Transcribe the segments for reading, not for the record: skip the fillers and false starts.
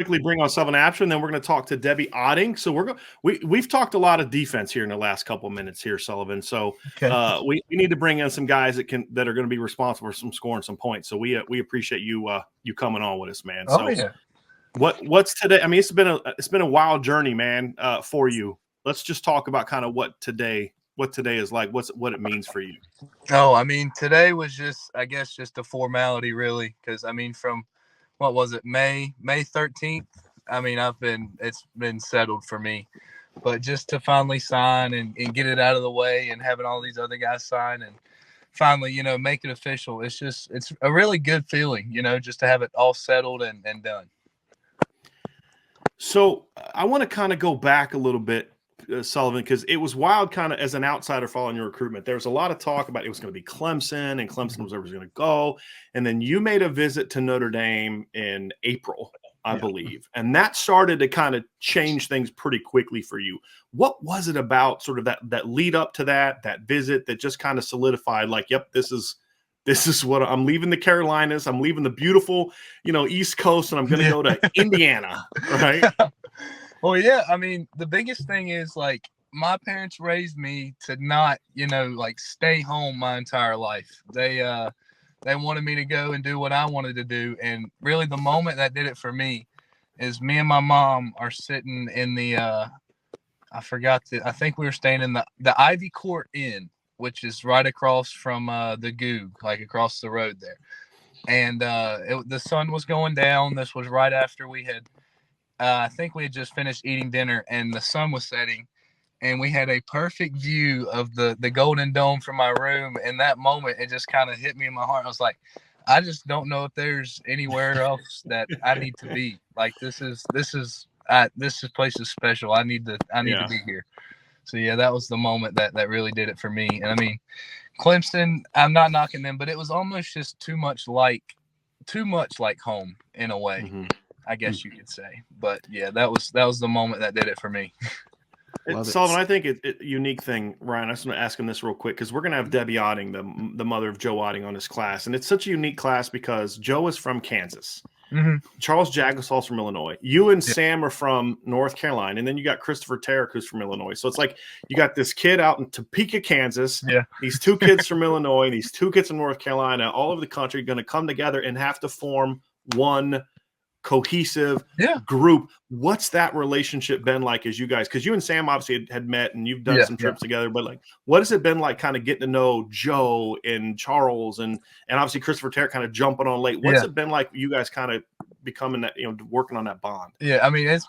quickly bring on Sullivan Absher, and then we're going to talk to Debbie Otting. So we've talked a lot of defense here in the last couple of minutes here, Sullivan. So we need to bring in some guys that are going to be responsible for some scoring some points. So we appreciate you coming on with us, man. Oh, yeah. What's today? I mean, it's been a wild journey, man, for you. Let's just talk about kind of what today is like, what it means for you. Oh, I mean, today was just a formality, really, because I mean, from what was it, May 13th? I mean, it's been settled for me, but just to finally sign and get it out of the way, and having all these other guys sign and finally, make it official. It's a really good feeling, just to have it all settled and done. So I want to kind of go back a little bit, Sullivan, because it was wild kind of as an outsider following your recruitment. There was a lot of talk about it was going to be Clemson, and Clemson was going to go. And then you made a visit to Notre Dame in April, I believe. And that started to kind of change things pretty quickly for you. What was it about sort of that lead up to that visit that just kind of solidified, like, yep, this is what I'm leaving the Carolinas. I'm leaving the beautiful, East Coast, and I'm going to go to Indiana, right? Well, yeah. I mean, the biggest thing is, like, my parents raised me to not, stay home my entire life. They wanted me to go and do what I wanted to do. And really the moment that did it for me is me and my mom are sitting in the, I think we were staying in the Ivy Court Inn, which is right across from the Goog, like across the road there. And the sun was going down. This was right after we had, I think we had just finished eating dinner, and the sun was setting, and we had a perfect view of the Golden Dome from my room. In that moment, it just kind of hit me in my heart. I was like, I just don't know if there's anywhere else that I need to be. Like, this place is special. I need to be here. So yeah, that was the moment that really did it for me. And I mean, Clemson, I'm not knocking them, but it was almost just too much like home in a way, I guess you could say. But yeah, that was the moment that did it for me. Sullivan, I think it's a unique thing, Ryan. I just want to ask him this real quick, because we're going to have Debbie Otting, the mother of Joe Otting, on this class. And it's such a unique class because Joe is from Kansas. Mm-hmm. Charles Jagasal's from Illinois. You and Sam are from North Carolina. And then you got Christopher Tarrick, who's from Illinois. So it's like you got this kid out in Topeka, Kansas. Yeah. These two kids from Illinois, these two kids from North Carolina, all over the country, going to come together and have to form one cohesive group. What's that relationship been like as you guys, because you and Sam obviously had met and you've done some trips together, but like, what has it been like kind of getting to know Joe and Charles and obviously Christopher Tarrick kind of jumping on late? What's it been like you guys kind of becoming that, working on that bond? Yeah, I mean, it's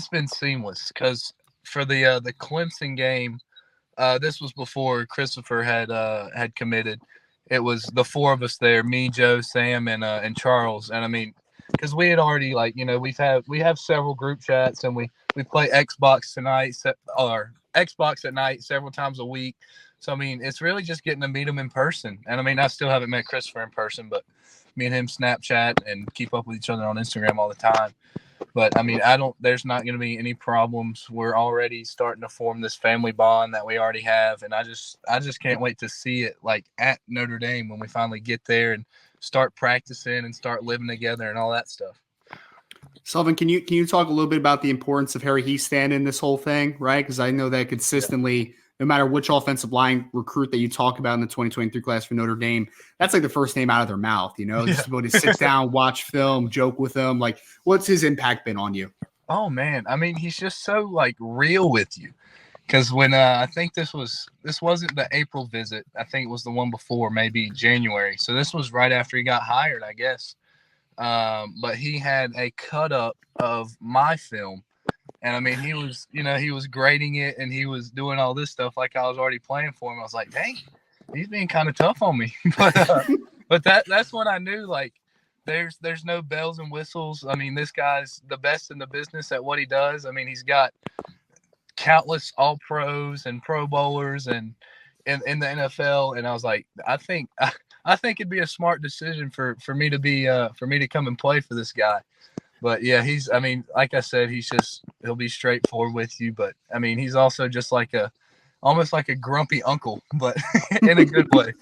been seamless, because for the Clemson game, this was before Christopher had committed. It was the four of us there, me, Joe, Sam, and Charles. And I mean, because we had already, like, we have several group chats, and we play Xbox at night several times a week. So I mean, it's really just getting to meet him in person. And I mean, I still haven't met Christopher in person, but me and him Snapchat and keep up with each other on Instagram all the time. But I mean, there's not going to be any problems. We're already starting to form this family bond that we already have. And I just can't wait to see it, like, at Notre Dame when we finally get there and start practicing and start living together and all that stuff. Sullivan, can you talk a little bit about the importance of Harry Hiestand in this whole thing, right? Because I know that consistently, no matter which offensive line recruit that you talk about in the 2023 class for Notre Dame, that's like the first name out of their mouth, just able to sit down, watch film, joke with them. Like, what's his impact been on you? Oh man. I mean, he's just so, like, real with you. Because when I think this wasn't the April visit. I think it was the one before, maybe January. So this was right after he got hired, I guess. But he had a cut up of my film. And I mean, he was grading it, and he was doing all this stuff like I was already playing for him. I was like, dang, he's being kind of tough on me. But that's when I knew, like, there's no bells and whistles. I mean, this guy's the best in the business at what he does. I mean, he's got countless all pros and pro bowlers and in the NFL. And I was like, I think it'd be a smart decision for me to come and play for this guy. But yeah, I mean, like I said, he'll be straightforward with you, but I mean, he's also just like almost like a grumpy uncle, but in a good way.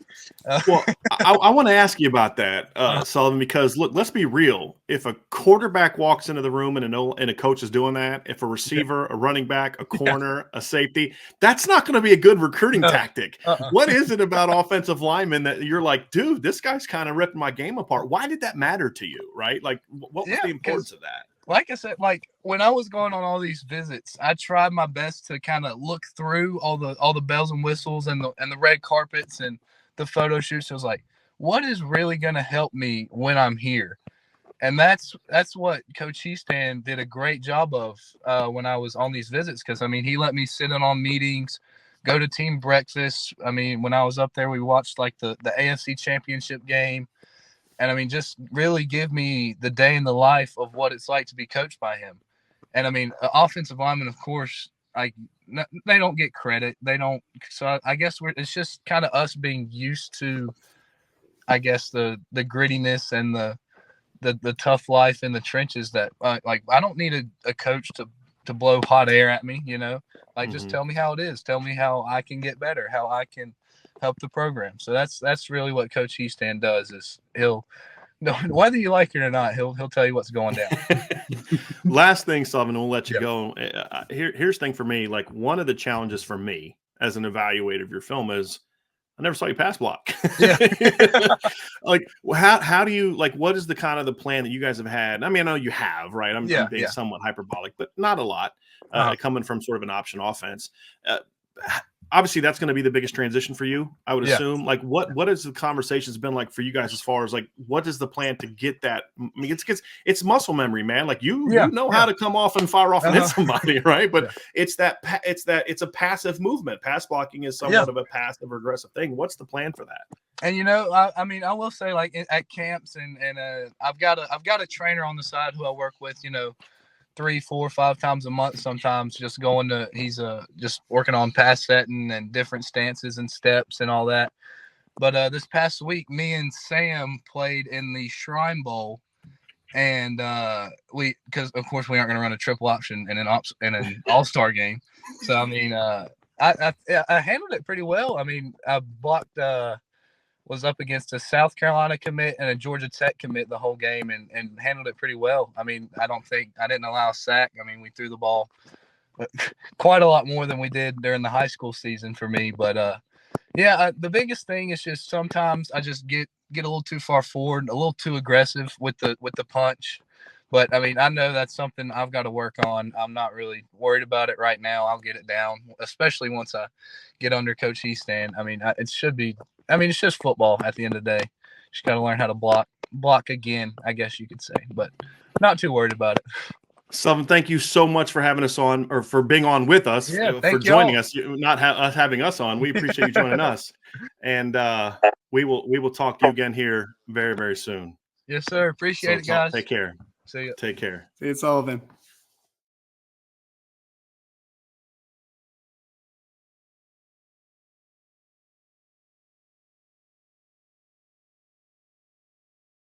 Well, I want to ask you about that, Sullivan, because look, let's be real. If a quarterback walks into the room and a coach is doing that, if a receiver, a running back, a corner, a safety, that's not going to be a good recruiting tactic. What is it about offensive linemen that you're like, dude, this guy's kind of ripping my game apart? Why did that matter to you, right? Like, what was the importance of that? Like I said, like when I was going on all these visits, I tried my best to kind of look through all the bells and whistles and the red carpets and the photo shoots. I was like, what is really going to help me when I'm here? And that's what Coach Hiestand did a great job of when I was on these visits. Because, I mean, he let me sit in on meetings, go to team breakfast. I mean, when I was up there, we watched like the AFC Championship game. And, I mean, just really give me the day in the life of what it's like to be coached by him. And, I mean, offensive linemen, of course, they don't get credit. They don't. So I guess it's just kind of us being used to, I guess, the grittiness and the tough life in the trenches that, like, I don't need a coach to blow hot air at me, you know. Like, just tell me how it is. Tell me how I can get better, how I can help the program. So that's really what Coach Hiestand does is he'll, whether you like it or not, he'll tell you what's going down. Last thing, Sullivan, we'll let you go. Here's the thing for me. Like, one of the challenges for me as an evaluator of your film is I never saw you pass block. Yeah. Like, how do you, like, what is the kind of the plan that you guys have had? I mean, I know you have, right? I'm being somewhat hyperbolic, but not a lot coming from sort of an option offense. Obviously, that's going to be the biggest transition for you, I would assume. Like, what has the conversations been like for you guys as far as, like, what is the plan to get that? I mean, it's muscle memory, man. Like, you know how to come off and fire off and hit somebody, right? But it's a passive movement. Pass blocking is somewhat of a passive or aggressive thing. What's the plan for that? And, you know, I mean, I will say, like, at camps and I've got a trainer on the side who I work with, you know, 3, 4, 5 times a month sometimes, just going to, he's just working on pass setting and different stances and steps and all that. But this past week, me and Sam played in the Shrine Bowl, and because of course we aren't going to run a triple option in an all-star game. So I mean, I handled it pretty well. I mean, I blocked was up against a South Carolina commit and a Georgia Tech commit the whole game and handled it pretty well. I mean, I didn't allow a sack. I mean, we threw the ball quite a lot more than we did during the high school season for me. But the biggest thing is just sometimes I just get a little too far forward, a little too aggressive with the punch. But I mean, I know that's something I've got to work on. I'm not really worried about it right now. I'll get it down, especially once I get under Coach Hiestand. I mean, it's just football at the end of the day. Just got to learn how to block again, I guess you could say, but not too worried about it. Sullivan, thank you so much for having us on, or for being on with us, for joining us, not us having us on. We appreciate you joining us. And we will talk to you again here very, very soon. Yes, sir. Appreciate it, guys. Take care. See ya. Take care. See you, Sullivan.